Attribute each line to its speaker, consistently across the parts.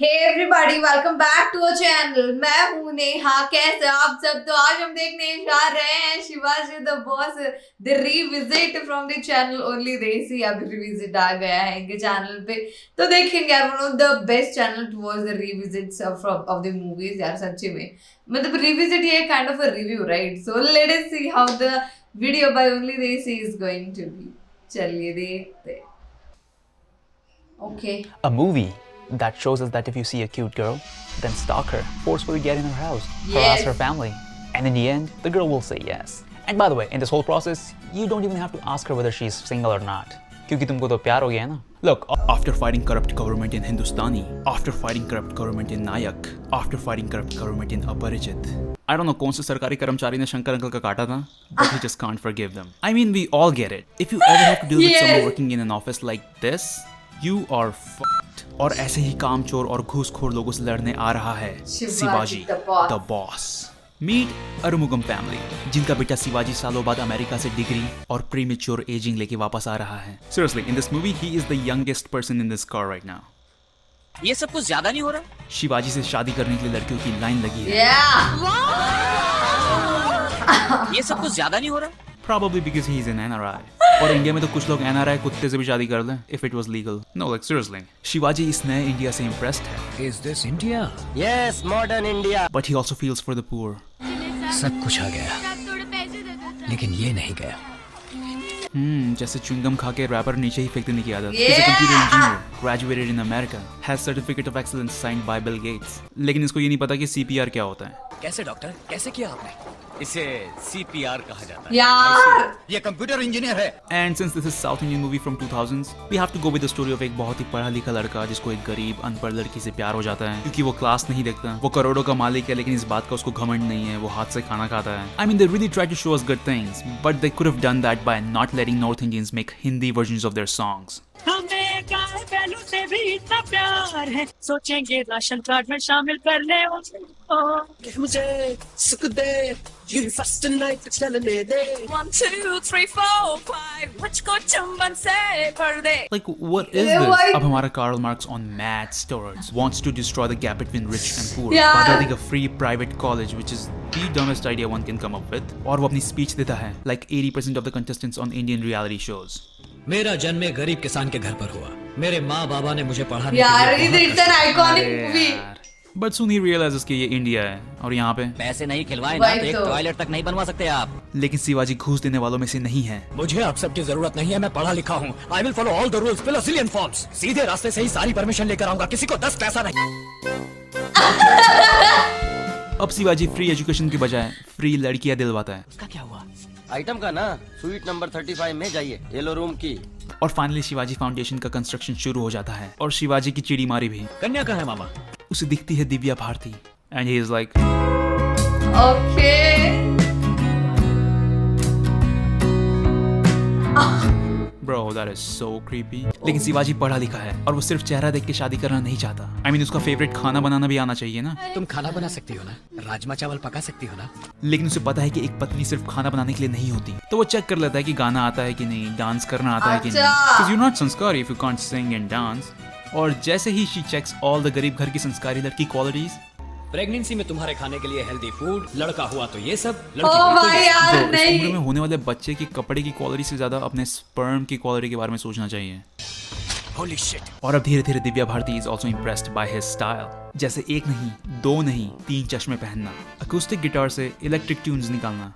Speaker 1: Hey everybody welcome back to our channel. मैं हूं नेहा। कैसे आप सब? तो आज हम देखने जा रहे हैं Shivaji the boss the revisit from the channel only देसी। अभी रिविजिट आ गया है इनके चैनल पे, तो देखेंगे यार। One of the best channel towards the revisits of the movies यार। सच्ची में मतलब रिविजिट ये kind of a review right. So let us see how the video by only desi is going to be. चलिए देखते। Okay
Speaker 2: A movie that shows us that if you see a cute girl, then stalk her, forcefully get in her house, harass her family, and in the end, the girl will say yes. And by the way, in this whole process, you don't even have to ask her whether she's single or not. क्योंकि तुमको तो प्यार हो गया है ना। Look, after fighting corrupt government in Hindustani, after fighting corrupt government in Nayak, after fighting corrupt government in Aparijit, I don't know कौन से सरकारी कर्मचारी ने शंकर अंकल का काटा था, but he just can't forgive them. I mean, we all get it. If you ever have to deal with someone working in an office like this, you are fucked. और ऐसे ही कामचोर और घूसखोर लोगों से लड़ने आ रहा है Shivaji the boss. Meet Arumugam family, जिनका बेटा शिवाजी सालों बाद अमेरिका से डिग्री और प्रीमेच्योर एजिंग लेके वापस आ रहा है। Seriously, in this movie, he is the youngest person in this car right now.
Speaker 3: ये सब कुछ ज्यादा नहीं हो रहा?
Speaker 2: शिवाजी से शादी करने के लिए लड़कियों की लाइन लगी है।
Speaker 3: ये सब कुछ ज्यादा नहीं हो रहा?
Speaker 2: Probably because he is an NRI. और इंडिया में तो कुछ लोग NRI कुत्ते से भी शादी कर लें if it was legal. No, like seriously. Shivaji इस नए इंडिया से impressed है।
Speaker 4: Is this India?
Speaker 3: Yes, modern India.
Speaker 2: But he also feels for the poor.
Speaker 4: सब कुछ आ गया, लेकिन ये नहीं गया।
Speaker 2: जैसे च्युइंगम खा के रैपर नीचे ही फेंक देने की आदत। He's a computer engineer, graduated in America, has certificate of excellence signed by Bill Gates. लेकिन इसको ये नहीं पता कि CPR क्या होता है।
Speaker 4: कैसे डॉक्टर, कैसे किया आपने?
Speaker 3: इसे CPR कहा जाता है।
Speaker 1: यार
Speaker 4: ये कंप्यूटर इंजीनियर है।
Speaker 2: And since this is South Indian movie from 2000s, we have to go with the story of एक बहुत ही पढ़ा लिखा लड़का जिसको एक गरीब अनपढ़ लड़की से प्यार हो जाता है क्योंकि वो क्लास नहीं देखता। वो करोड़ों का मालिक है लेकिन इस बात का उसको घमंड नहीं है। वो हाथ से खाना खाता है। I mean, they really tried to show us good things, but they could have done that by not letting North Indians make Hindi versions of their songs.
Speaker 5: हमें गाय बैलों से भी इतना प्यार है, सोचेंगे राशन कार्ड में शामिल कर ले मुझे सुख दे। You first night चलने दे। 1 2 3 4 5 मुझको चुंबन से भर दे।
Speaker 2: Like, what is this? अब हमारा Karl Marx on mad steroids wants to destroy the gap between rich and poor by building a free private college, which is the dumbest idea one can come up with. और वो अपनी speech देता है like 80% of the contestants on Indian reality shows.
Speaker 4: मेरा जन्म एक गरीब किसान के घर पर हुआ। मेरे माँ बाबा ने मुझे पढ़ाने
Speaker 1: यार
Speaker 4: के लिए
Speaker 1: it's an iconic movie.
Speaker 2: But soon he realizes कि ये इंडिया है और यहाँ पे
Speaker 3: पैसे नहीं खिलवाए ना तो एक टॉयलेट तक नहीं बनवा सकते आप।
Speaker 2: लेकिन शिवाजी घूस देने वालों में से नहीं है।
Speaker 4: मुझे आप सबकी जरूरत नहीं है, मैं पढ़ा लिखा हूँ। I will follow all the rules, fill a zillion forms. सीधे रास्ते से ही सारी परमिशन लेकर आऊंगा, किसी को 10 पैसा नहीं।
Speaker 2: अब शिवाजी फ्री एजुकेशन के बजाय फ्री लड़कियां दिलवाता है।
Speaker 4: उसका क्या हुआ?
Speaker 3: आइटम का ना स्वीट नंबर 35 में जाइए, येलो रूम की।
Speaker 2: और फाइनली शिवाजी फाउंडेशन का कंस्ट्रक्शन शुरू हो जाता है और शिवाजी की चिड़ी मारी भी।
Speaker 4: कन्या का है मामा।
Speaker 2: उसे दिखती है Divya Bharti and he is like
Speaker 1: okay
Speaker 2: bro that is so creepy. लेकिन शिवाजी पढ़ा लिखा है और वो सिर्फ चेहरा देख के शादी करना नहीं चाहता। I mean, उसका फेवरेट खाना बनाना भी आना चाहिए ना।
Speaker 4: तुम खाना बना सकती हो ना, राजमा चावल पका सकती हो ना।
Speaker 2: लेकिन उसे पता है कि एक पत्नी सिर्फ खाना बनाने के लिए नहीं होती, तो वो चेक कर लेता है कि गाना आता है कि नहीं, डांस करना आता है कि नहीं। Because you're not संस्कारी if you can't sing and dance. और जैसे ही she checks all the गरीब घर की संस्कारी लड़की क्वालिटीज।
Speaker 4: प्रेगनेंसी में तुम्हारे खाने के लिए हेल्दी फूड, लड़का हुआ तो ये सब,
Speaker 1: ओ भाई यार
Speaker 2: इस
Speaker 1: नहीं।
Speaker 2: उम्र में होने वाले बच्चे की कपड़े की क्वालिटी से ज्यादा अपने स्पर्म की क्वालिटी के बारे में सोचना चाहिए।
Speaker 4: Holy shit.
Speaker 2: और अब धीरे धीरे Divya Bharti is also impressed by his style. जैसे एक नहीं, दो नहीं, 3 चश्मे पहनना, अकूस्टिक गिटार से इलेक्ट्रिक ट्यून्स निकालना।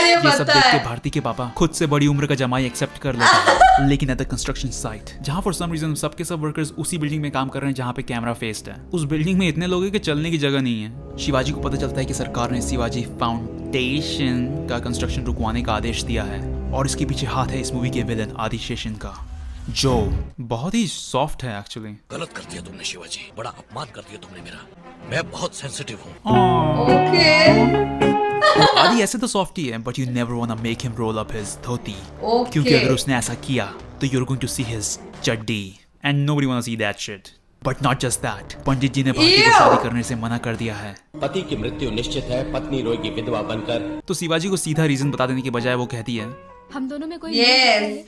Speaker 2: ये सब देख के भारती के पापा खुद से बड़ी उम्र का जमाई एक्सेप्ट कर लेते हैं। लेकिन एट द कंस्ट्रक्शन साइट, जहाँ फॉर सम रीजन सबके सब वर्कर्स उसी बिल्डिंग में काम कर रहे हैं जहाँ पे कैमरा फेस्ड है, उस बिल्डिंग में इतने लोग हैं कि चलने की जगह नहीं है। शिवाजी को पता चलता है कि सरकार ने शिवाजी फाउंडेशन का कंस्ट्रक्शन रुकवाने का आदेश दिया है और इसके पीछे हाथ है इस मूवी के विलन आदि शेषन का, जो बहुत ही सॉफ्ट है एक्चुअली।
Speaker 4: गलत कर दिया तुमने शिवाजी, बड़ा अपमान कर दिया तुमने मेरा। मैं बहुत सेंसिटिव हूँ।
Speaker 1: ओके
Speaker 2: आदि ऐसे तो सॉफ्ट ही है, but you never want to make him roll up his dhoti, क्योंकि अगर उसने ऐसा किया तो you are going to see his chaddi and nobody wants to see that shit. But not just that, Pandit ji ने भारती को शादी करने से मना कर दिया है।
Speaker 6: पति की मृत्यु निश्चित है, पत्नी रोएगी विधवा बनकर।
Speaker 2: तो शिवाजी को सीधा रीजन बता देने के बजाय वो कहती है
Speaker 7: हम दोनों में कोई
Speaker 1: Yes.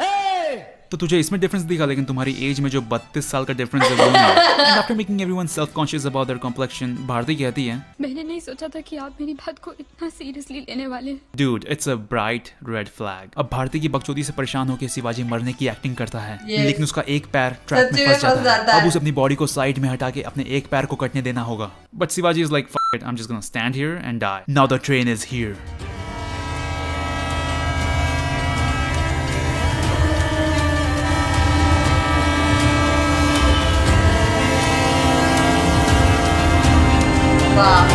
Speaker 2: तो तुझे इसमें डिफरेंस दिखा, लेकिन तुम्हारी एज में जो 32 साल का डिफरेंस है वो नहीं। And after making everyone self conscious about their complexion, Bharti कहती है,
Speaker 7: मैंने नहीं सोचा था कि आप मेरी बात को इतना सीरियसली लेने वाले।
Speaker 2: Dude, it's a bright red flag. अब भारती की बकचोदी से परेशान होकर शिवाजी मरने की एक्टिंग करता है, लेकिन उसका एक पैर ट्रैप में फंस जाता है। अब उसे अपनी बॉडी को साइड में हटा के अपने एक पैर को कटने देना होगा। But Shivaji is like, fuck it, I'm just gonna stand here and die. Now the train is here.
Speaker 1: वाह,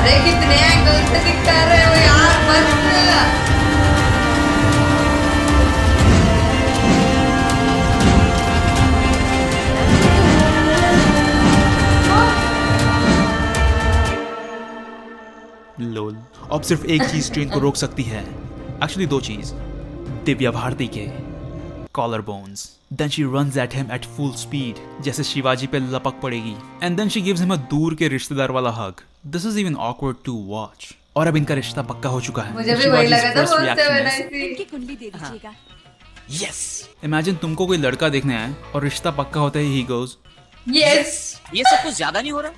Speaker 1: अरे कितने एंगल से दिखता रहे हो यार, बस
Speaker 2: लोल। अब सिर्फ एक चीज ट्रेन को रोक सकती है, एक्चुअली दो चीज, दिव्या भारती के collar bones. Then she runs at him at full speed, जैसे शिवाजी पे लपक पड़ेगी। And then she gives him a दूर के रिश्तेदार वाला hug. This is even awkward to watch. और अब इनका रिश्ता पक्का हो चुका है।
Speaker 1: मुझे भी वही लगा था,
Speaker 2: शिवाजी's first
Speaker 1: बोलते हुए
Speaker 2: reaction is,
Speaker 7: इनकी कुंडली दे दीजिएगा।
Speaker 4: यस
Speaker 2: Imagine तुमको कोई लड़का देखने आए और रिश्ता पक्का होता है, he goes,
Speaker 1: यस,
Speaker 5: ये सब कुछ ज्यादा नहीं हो रहा?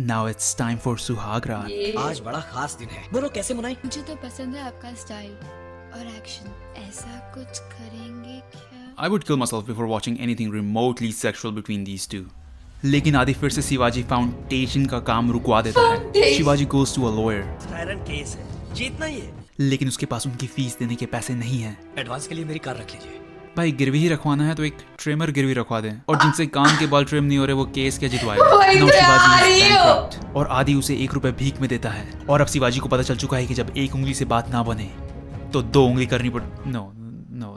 Speaker 2: now it's time for सुहाग रात।
Speaker 4: आज बड़ा खास दिन है, बोलो कैसे मनाएं?
Speaker 7: मुझे तो पसंद है आपका स्टाइल और एक्शन। ऐसा कुछ करेंगे क्या?
Speaker 2: I would kill myself before watching anything remotely sexual between these two. लेकिन आदि फिर से शिवाजी फाउंडेशन का काम रुकवा देता है। Shivaji goes to a lawyer.
Speaker 4: Iron case है, जीतना ही है।
Speaker 2: लेकिन उसके पास उनकी फीस देने के पैसे नहीं हैं।
Speaker 4: एडवांस के लिए मेरी कार रख लीजिए।
Speaker 2: भाई गिरवी ही रखवाना है तो एक ट्रिमर गिरवी रखवा दें, और जिनसे कान के बाल ट्रिम नहीं हो रहे वो केस क्या जितवाएगा।
Speaker 1: वही
Speaker 2: Now
Speaker 1: तो
Speaker 2: शिवाजी is
Speaker 1: यार,
Speaker 2: bankrupt, और आदि उसे 1 रुपए भीख में देता है। और अब शिवाजी को पता चल चुका है कि जब एक उंगली से बात ना बने तो 2 उंगली करनी पड़। Know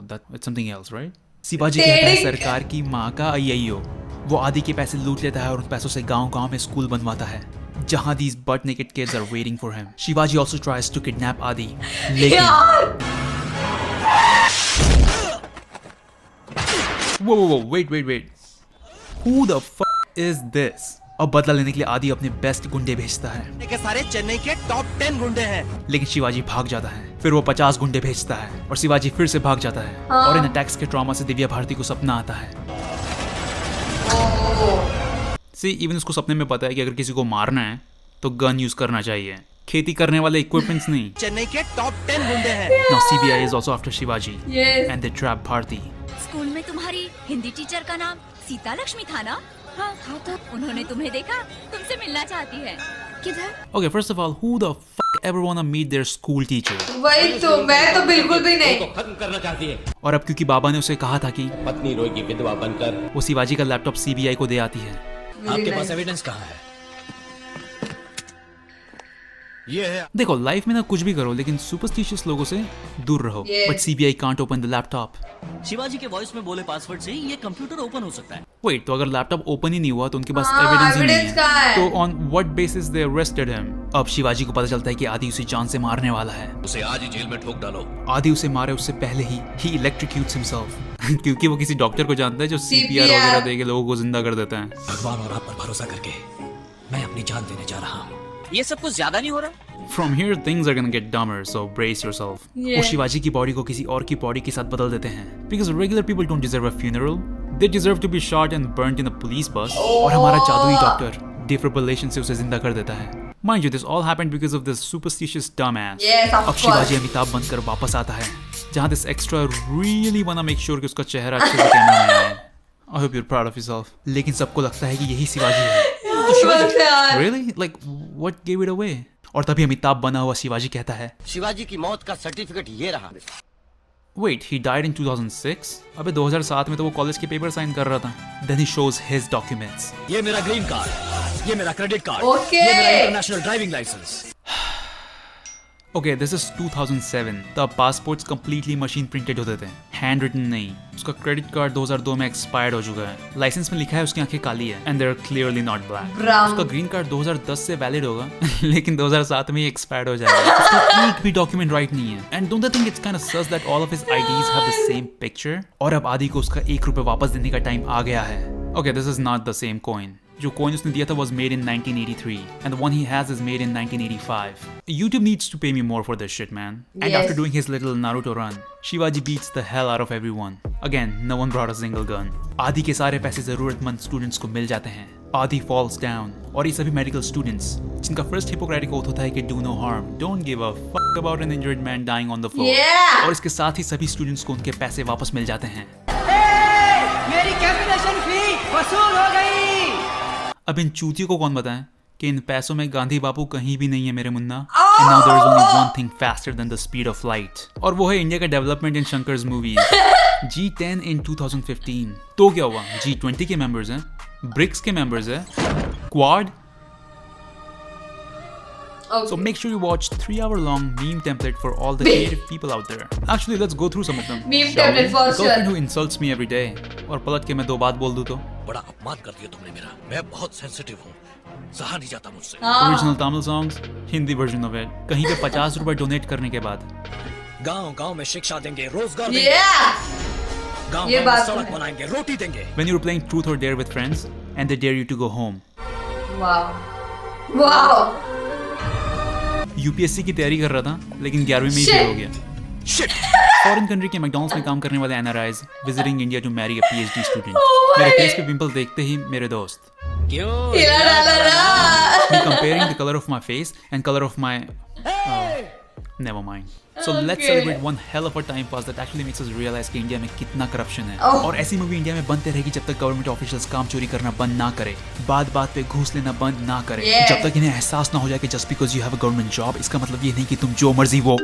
Speaker 2: that it's something else, right? Shivaji कहता है सरकार की माँ का अय्यो। वो आदि के पैसे लूट लेता है और उन पैसों से गांव-गांव में स्कूल बनवाता है, जहां these butt naked kids are waiting for him. Shivaji also tries to kidnap आदि, लेकिन Whoa, wait. Who the fuck is this? अब बदला लेने के लिए आदि अपने बेस्ट गुंडे भेजता है।
Speaker 4: के सारे चेन्नई के टॉप 10 गुंडे हैं।
Speaker 2: लेकिन शिवाजी भाग जाता है। फिर वो 50 गुंडे भेजता है और शिवाजी फिर से भाग जाता है। और इन अटैक्स के ट्रॉमा से दिव्या भारती को सपना आता है। इवन उसको सपने में पता है कि अगर किसी को मारना है तो गन यूज करना चाहिए, खेती करने वाले इक्विपमेंट्स नहीं।
Speaker 4: चेन्नई के टॉप 10 गुंडे हैं।
Speaker 2: Now CBI is also after Shivaji.
Speaker 1: Yes.
Speaker 2: And they trap Bharti.
Speaker 8: School में तुम्हारी हिंदी टीचर का नाम सीता लक्ष्मी था ना? हाँ था। तो उन्होंने तुम्हें देखा, तुमसे मिलना चाहती है। किधर?
Speaker 2: Okay, first of all, who the fuck ever wanna meet their school teacher?
Speaker 1: वही तो, मैं तो बिल्कुल भी नहीं।
Speaker 6: को खत्म करना चाहती है।
Speaker 2: और अब क्योंकि बाबा ने उसे कहा था कि
Speaker 6: पत्नी रोय की विधवा बनकर
Speaker 2: वो शिवाजी का लैपटॉप CBI को दे आती है।
Speaker 4: आपके पास एविडेंस कहाँ है? ये है।
Speaker 2: देखो, लाइफ में ना कुछ भी करो लेकिन सुपरस्टिशियस लोगों से दूर रहो।
Speaker 1: Yes.
Speaker 2: But CBI can't open the laptop.
Speaker 5: Shivaji के वॉइस में बोले पासवर्ड से ये कंप्यूटर ओपन हो सकता है।
Speaker 2: Wait, तो अगर लैपटॉप ओपन ही नहीं हुआ तो उनके पास
Speaker 1: हाँ,
Speaker 2: एविडेंस ही
Speaker 1: evidence
Speaker 2: नहीं
Speaker 1: कहाँ
Speaker 2: है।
Speaker 1: है?
Speaker 2: तो on what basis they arrested him? अब शिवाजी को पता चलता है कि आदि उसे जान से मारने वाला है।
Speaker 4: उसे आज ही जेल में ठोक डालो।
Speaker 2: आदि उसे मारे उससे पहले ही he electrocutes himself. क्योंकि वो किसी डॉक्टर को जानता है जो CPR
Speaker 1: CPR
Speaker 2: वगैरह दे के लोगों को जिंदा कर देता है।
Speaker 4: भगवान और आप पर भरोसा करके मैं अपनी जान देने जा रहा हूँ।
Speaker 5: ये सब कुछ ज्यादा नहीं हो रहा?
Speaker 2: From here things are gonna get dumber, so brace yourself.
Speaker 1: Yeah.
Speaker 2: वो शिवाजी की बॉडी को किसी और की बॉडी के साथ बदल देते हैं, because regular people don't deserve a funeral. They deserve to be shot and burnt in a police bus. और हमारा जादुई डॉक्टर defibrillation से उसे जिंदा कर देता है। Mind you, this all happened because of this superstitious dumbass.
Speaker 1: Yes, of
Speaker 2: अब शिवाजी अमिताभ बनकर वापस आता है, जहाँ this extra really wanna make sure कि उसका चेहरा अच्छे से कैमरा में आए। I hope you're proud of yourself. लेकिन सबको लगता है कि यही शिवाजी है। Really? Like, what gave it away? और तभी अमिताभ बना हुआ शिवाजी कहता है,
Speaker 3: शिवाजी की मौत का सर्टिफिकेट ये रहा।
Speaker 2: Wait, he died in 2006? अबे 2007 में तो वो कॉलेज के पेपर साइन कर रहा था। Then he shows his documents.
Speaker 4: ये मेरा ग्रीन कार्ड, ये मेरा क्रेडिट कार्ड,
Speaker 1: Okay.
Speaker 4: ये मेरा international driving licence.
Speaker 2: Okay, this is 2007. तब पासपोर्ट्स completely मशीन प्रिंटेड होते थे, हैंड रिटन नहीं। उसका क्रेडिट कार्ड 2002 में एक्सपायर्ड हो चुका है। लाइसेंस में लिखा है उसकी आंखें काली है and they're clearly not black.
Speaker 1: Brown.
Speaker 2: उसका ग्रीन कार्ड 2010 से वैलिड होगा लेकिन 2007 में ही एक्सपायर्ड हो जाएगा। उसका एक भी डॉक्यूमेंट राइट नहीं है। And don't you think it's kind of sus that all of his IDs have the same picture? और अब आदि को उसका 1 रुपए वापस देने का टाइम आ गया है। Okay, this is not the same coin. जो coin उसने दिया था was made in 1983 and the one he has is made in 1985. YouTube needs to pay me more for this shit, man. And
Speaker 1: Yes.
Speaker 2: after doing his little Naruto run, Shivaji beats the hell out of everyone. Again, no one brought a single gun. आदि के सारे पैसे जरूरतमंद students को मिल जाते हैं. आदि falls down. और ये सभी मेडिकल स्टूडेंट्स जिनका फर्स्ट हिपोक्रेटिक ओथ होता है कि do no harm, don't give a fuck about an injured man dying on the floor.
Speaker 1: Yeah.
Speaker 2: और इसके साथ ही सभी स्टूडेंट्स को उनके पैसे वापस मिल जाते हैं.
Speaker 5: मेरी कैंसिलेशन फी वसूल हो गई।
Speaker 2: अब इन चूतियों को कौन बताएं कि इन पैसों में गांधी बापू कहीं भी नहीं है मेरे Munna. And now there is only one thing faster than the speed of light. और वो है इंडिया का development in Shankar's movies. G10 in 2015. तो क्या हुआ? G20 के मेंबर्स हैं, ब्रिक्स के मेंबर्स हैं, quad. So make sure you watch 3-hour-long meme template for all the creative people out there. Actually, let's go through some of them.
Speaker 1: Meme
Speaker 2: shall
Speaker 1: template
Speaker 2: we?
Speaker 1: for
Speaker 2: The girlfriend
Speaker 1: sure.
Speaker 2: who insults me every day. और पलट के मैं 2 बात बोल दूं तो.
Speaker 4: बड़ा अपमान कर दिया तुमने मेरा। मैं बहुत सेंसिटिव हूँ, सहा नहीं जाता मुझसे।
Speaker 2: Original Tamil songs, Hindi version of it. कहीं पे 50 रुपए डोनेट करने के बाद.
Speaker 4: गांव-गांव में शिक्षा देंगे, रोजगार देंगे,
Speaker 1: Yeah.
Speaker 4: गांव
Speaker 1: ये
Speaker 4: में
Speaker 1: बात तो
Speaker 4: सड़क
Speaker 1: है।
Speaker 4: बनाएंगे, रोटी देंगे।
Speaker 2: When you're playing Truth or Dare with friends and they dare you to go home.
Speaker 1: Wow. Wow.
Speaker 2: UPSC की तैयारी कर रहा था लेकिन 11वीं में ही फेल हो गया.
Speaker 4: Shit!
Speaker 2: फॉरेन कंट्री के मैकडॉनल्ड्स में काम करने वाले NRIs visiting India to marry a PhD student.
Speaker 1: Oh
Speaker 2: मेरे
Speaker 1: my.
Speaker 2: फेस पे पिंपल देखते ही मेरे दोस्त
Speaker 4: क्यों?
Speaker 1: हिला डाला रहा।
Speaker 2: me comparing the color of my face and color of my never mind. So let's
Speaker 1: Okay.
Speaker 2: celebrate one hell of a time pass that actually makes us realize कि इंडिया में कितना करप्शन है.
Speaker 1: Oh.
Speaker 2: और ऐसी movie India में बनते रहेगी जब तक गवर्नमेंट ऑफिशियल्स काम चोरी करना बंद ना करे, बात बात पे घूस लेना बंद ना करे.
Speaker 1: Yes.
Speaker 2: जब तक इन्हें एहसास ना हो जाए कि just because you have a government job इसका मतलब ये नहीं कि तुम जो मर्जी वो.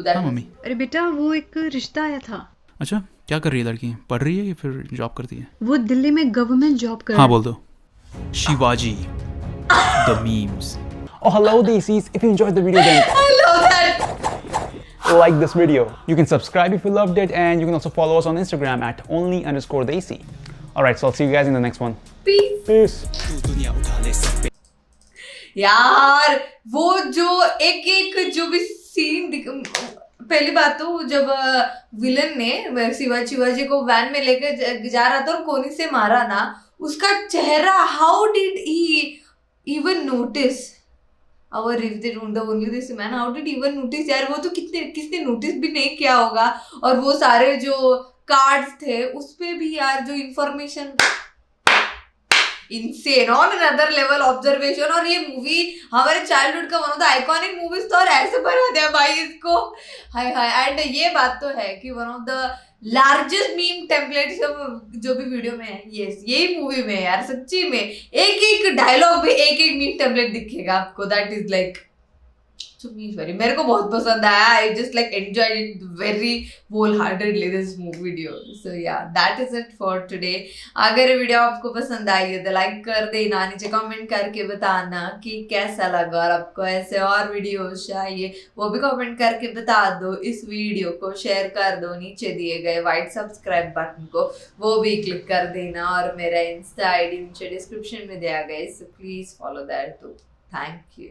Speaker 2: हाँ मम्मी.
Speaker 9: अरे बेटा वो एक रिश्ता आया था।
Speaker 2: अच्छा क्या कर रही है लड़की? पढ़ रही है या फिर जॉब करती है?
Speaker 9: वो दिल्ली में गवर्नमेंट जॉब कर
Speaker 2: हाँ बोल दो. Shivaji the memes. Oh hello Desis, if you enjoyed the video then
Speaker 1: I love that.
Speaker 2: like this video. You can subscribe if you loved it and you can also follow us on Instagram at only_Desi. Alright, so I'll see you guys in the next one.
Speaker 1: Peace.
Speaker 2: Peace.
Speaker 1: यार वो जो एक जो भी scene पहली बात तो जब विलन ने शिवाजी को वैन में लेकर जा रहा था और कोनी से मारा ना, उसका चेहरा, how did he even notice our if they don't the only this man, how did even notice यार? वो तो किसने नोटिस भी नहीं किया होगा. और वो सारे जो कार्ड्स थे उस पे भी यार जो information insane on another level observation. और ये मूवी हमारे चाइल्डहुड का one of the iconic movies तो, और ऐसे बना दिया भाई इसको. हाय हाय. एंड ये बात तो है कि one of the largest meme templates जो भी वीडियो में है, यस यही मूवी में यार. सच्ची में एक डायलॉग में एक मीम टेम्पलेट दिखेगा आपको. दैट इज लाइक मेरे को बहुत पसंद आया. I just like enjoyed it very wholeheartedly this video. So yeah that is it for today. अगर ये वीडियो आपको पसंद आई है तो लाइक कर देना, नीचे कमेंट करके बताना कि कैसा लगा, और आपको ऐसे और वीडियोस चाहिए वो भी कमेंट करके बता दो. इस वीडियो को शेयर कर दो, नीचे दिए गए वाइट सब्सक्राइब बटन को वो भी क्लिक कर देना, और मेरा इंस्टा आईडी नीचे डिस्क्रिप्शन में दिया गया है, so please follow that too. Thank you.